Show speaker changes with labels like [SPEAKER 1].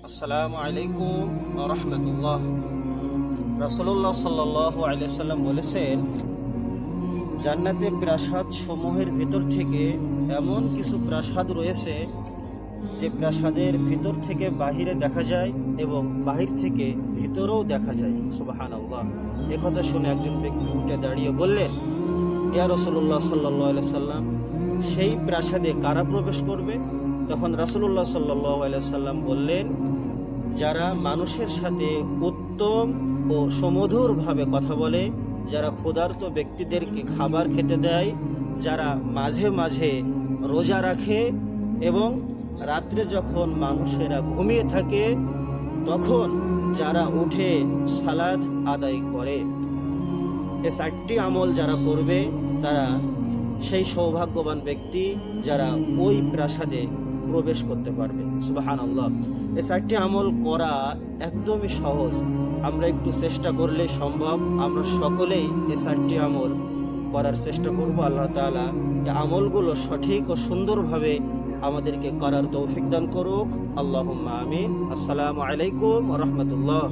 [SPEAKER 1] আসসালামু আলাইকুম ওয়া রাহমাতুল্লাহ। রাসূলুল্লাহ সাল্লাল্লাহু আলাইহি সাল্লাম বলেছেন, জান্নাতের প্রাসাদ সমূহের ভিতর থেকে এমন কিছু প্রাসাদ রয়েছে যে প্রাসাদের ভিতর থেকে বাহিরে দেখা যায় এবং বাহির থেকে ভিতরেও দেখা যায়। সুবহানাল্লাহ। একথা শুনে একজন ব্যক্তি উঠে দাঁড়িয়ে বললেন, ইয়া রাসূলুল্লাহ সাল্লাল্লাহু আলাইহি সাল্লাম, সেই প্রাসাদে কারা প্রবেশ করবে? তখন রাসূলুল্লাহ সাল্লাল্লাহু আলাইহি সাল্লাম বললেন, যারা মানুষের সাথে উত্তম ও সুমধুরভাবে কথা বলে, যারা ক্ষুধার্ত ব্যক্তিদেরকে খাবার খেতে দেয়, যারা মাঝে মাঝে রোজা রাখে এবং রাত্রে যখন মানুষেরা ঘুমিয়ে থাকে তখন যারা উঠে সালাত আদায় করে। এ চারটি আমল যারা করবে তারা সেই সৌভাগ্যবান ব্যক্তি যারা ওই প্রাসাদে প্রবেশ করতে পারবে। সুবহানাল্লাহ। এই চারটি আমল করা একদমই সহজ, আমরা একটু চেষ্টা করলে সম্ভব। আমরা সকলেই এই চারটি আমল করার চেষ্টা করব। আল্লাহ তাআলা এই আমলগুলো সঠিক ও সুন্দরভাবে আমাদেরকে করার তৌফিক দান করুক। আল্লাহুম্মা আমিন। আসসালামু আলাইকুম ওয়া রাহমাতুল্লাহ।